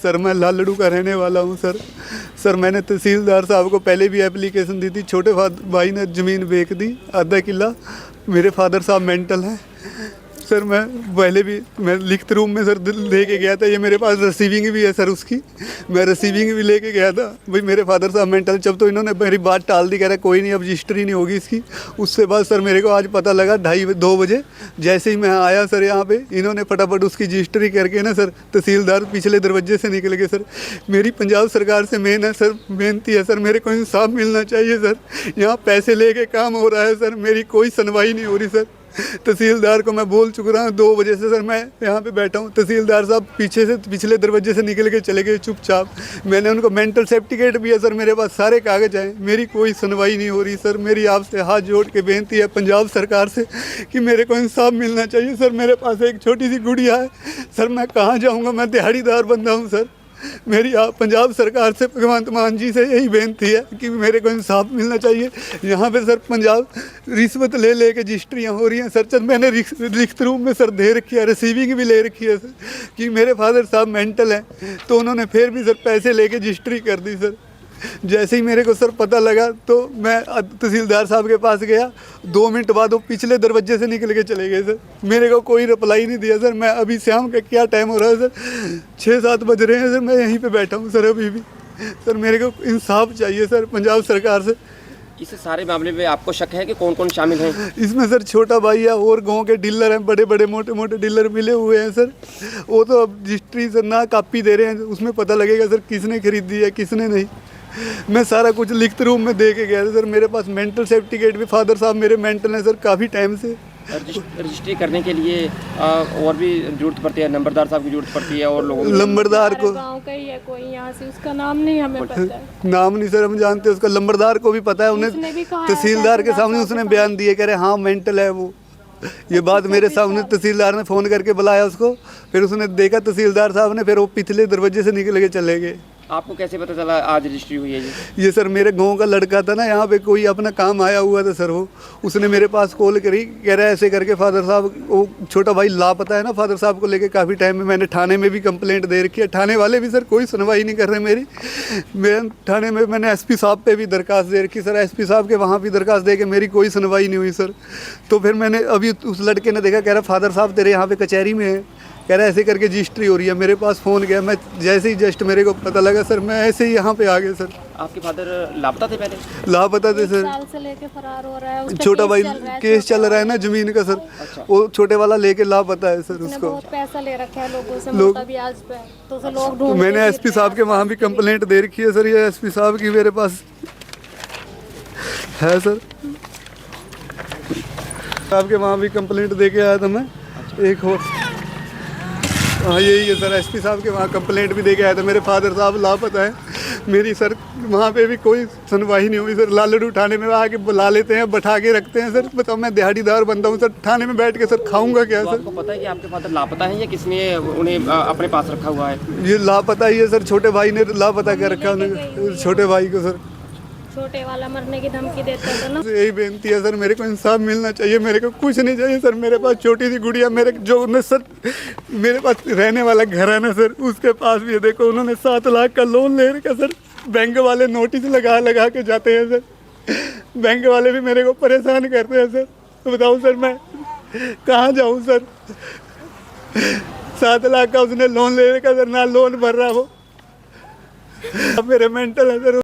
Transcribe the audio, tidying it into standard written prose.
Sir मैं लालड़ू का रहने वाला हूँ सर। सर मैंने तहसीलदार साहब को पहले भी एप्लीकेशन दी थी, छोटे भाई ने ज़मीन बेच दी आधा किला। मेरे फादर साहब मेंटल हैं सर। मैं पहले भी मैं लिखित रूप में सर लेके गया था, ये मेरे पास रिसीविंग भी है सर उसकी। मैं रिसीविंग भी लेके गया था भाई मेरे फादर साहब मेंटल। जब तो इन्होंने मेरी बात टाल दी, कह रहा कोई नहीं अब रजिस्ट्री नहीं होगी इसकी। उससे बाद सर मेरे को आज पता लगा 2:30 बजे जैसे ही मैं आया सर यहाँ पे, इन्होंने फटाफट उसकी रजिस्ट्री करके ना सर तहसीलदार पिछले दरवाजे से निकल गए सर। मेरी पंजाब सरकार से मेन है सर, बेनती है सर मेरे को इंसाफ मिलना चाहिए सर। यहाँ पैसे लेके काम हो रहा है सर, मेरी कोई सुनवाई नहीं हो रही सर। तहसीलदार को मैं बोल चुका हूँ 2 बजे से सर मैं यहाँ पे बैठा हूँ। तहसीलदार साहब पीछे से पिछले दरवाजे से निकल के चले गए चुपचाप। मैंने उनको मेंटल सर्टिफिकेट भी है सर, मेरे पास सारे कागज़ हैं, मेरी कोई सुनवाई नहीं हो रही सर। मेरी आपसे हाथ जोड़ के बेनती है पंजाब सरकार से कि मेरे को इंसाफ मिलना चाहिए सर। मेरे पास एक छोटी सी गुड़िया है सर, मैं कहाँ जाऊँगा, मैं दिहाड़ीदार बंदा हूँ सर। मेरी आप पंजाब सरकार से भगवंत मान जी से यही बेनती है कि मेरे को इंसाफ मिलना चाहिए। यहाँ पे सर पंजाब रिश्वत ले के रजिस्ट्रियाँ हो रही हैं सर। चल मैंने लिखित रूप में सर दे रखी है, रिसीविंग भी ले रखी है सर कि मेरे फादर साहब मेंटल हैं, तो उन्होंने फिर भी सर पैसे लेके रजिस्ट्री कर दी सर। जैसे ही मेरे को सर पता लगा तो मैं तहसीलदार साहब के पास गया, 2 मिनट बाद वो पिछले दरवाजे से निकल के चले गए सर। मेरे को कोई रिप्लाई नहीं दिया सर। मैं अभी शाम का क्या टाइम हो रहा है सर, 6-7 बज रहे हैं सर, मैं यहीं पे बैठा हूँ सर अभी भी। सर मेरे को इंसाफ चाहिए सर पंजाब सरकार से। इस सारे मामले में आपको शक है कि कौन कौन शामिल हैं? इसमें सर छोटा भाई है और गांव के डीलर हैं, बड़े बड़े मोटे मोटे डीलर मिले हुए हैं सर। वो तो अब रजिस्ट्री सर ना कापी दे रहे हैं, उसमें पता लगेगा सर किसने खरीदी है किसने नहीं। मैं सारा कुछ लिखित रूप में दे के गया था सर। मेरे पास मेंटल सर्टिफिकेट भी, फादर साहब मेरे मेंटल हैं सर काफ़ी टाइम से। रजिस्ट्री करने के लिए और भी जरूरत पड़ती है, नंबरदार साहब की जरूरत पड़ती है और लोगों नंबरदार को गांव का ही है कोई, यहाँ से उसका नाम नहीं हमें पता है। नाम नहीं सर हम जानते हैं उसका। नंबरदार को भी पता है, उन्हें तहसीलदार के सामने उसने बयान दिए, कह रहे हाँ मेंटल है वो। ये बात मेरे सामने तहसीलदार ने फ़ोन करके बुलाया उसको, फिर उसने देखा तहसीलदार साहब ने, फिर वो पिछले दरवाजे से निकल के चले गए। आपको कैसे पता चला आज रजिस्ट्री हुई है जी? ये सर मेरे गांव का लड़का था ना, यहाँ पे कोई अपना काम आया हुआ था सर, वो उसने मेरे पास कॉल करी, कह रहा है ऐसे करके फादर साहब, वो छोटा भाई लापता है ना फादर साहब को लेके काफ़ी टाइम में। मैंने थाने में भी कंप्लेंट दे रखी है, थाने वाले भी सर कोई सुनवाई नहीं कर रहे मेरी। मैं थाने में मैंने एसपी साहब पे भी दरखास्त दे रखी सर, एसपी साहब के वहाँ भी दरखास्त दे के मेरी कोई सुनवाई नहीं हुई सर। तो फिर मैंने अभी उस लड़के ने देखा, कह रहा फादर साहब तेरे यहाँ पे कचहरी में है, कह रहा ऐसे करके रजिस्ट्री हो रही है। मेरे पास फ़ोन गया, मैं जैसे ही जस्ट मेरे को पता लगा सर, मैं ऐसे ही यहाँ पे आ गया सर। आपके फादर लापता थे पहले? लापता थे सर, साल से लेके फरार हो रहा है। उस पे छोटा भाई केस चल छोटा रहा है ना ज़मीन का सर। अच्छा। वो छोटे वाला लेके लापता है सर उसने उसको। बहुत पैसा ले रखा है लोगों से, लोग- मोटा ब्याज पे, तो उसे लोग ढूंढते मैंने एसपी साहब के वहाँ भी कंप्लेंट दे रखी है सर। ये एसपी साहब की मेरे पास है सर, साहब के वहाँ भी कंप्लेंट दे के आया था मैं। एक और हाँ यही है सर, एसपी साहब के वहाँ कंप्लेंट भी दे के आया था। मेरे फादर साहब लापता है, मेरी सर वहाँ पे भी कोई सुनवाई नहीं हुई सर। लालड़ू थाने में आके बुला लेते हैं, बैठा के रखते हैं सर। बताओ मैं दिहाड़ीदार बंदा हूँ सर, थाने में बैठ के सर खाऊंगा क्या तो सर? आपको पता है कि आपके फादर लापता हैं या किसने उन्हें अपने पास रखा हुआ है? ये लापता ही है सर, छोटे भाई ने लापता कर रखा है छोटे भाई को सर। छोटे वाला मरने की धमकी देता था ना। यही बेनती है सर, मेरे को इंसाफ मिलना चाहिए। मेरे को कुछ नहीं चाहिए सर। मेरे पास छोटी सी गुड़िया, मेरे जो उन्हें सर मेरे पास रहने वाला घर है ना सर, उसके पास भी है। देखो उन्होंने 7 लाख का लोन ले रखा सर। बैंक वाले नोटिस लगा के जाते हैं सर। बैंक वाले भी मेरे को परेशान करते हैं सर। तो बताओ सर मैं कहाँ जाऊँ सर? 7 लाख का उसने लोन ले रखा सर, ना लोन भर रहा वो। अब मेरे मेंटल है सर।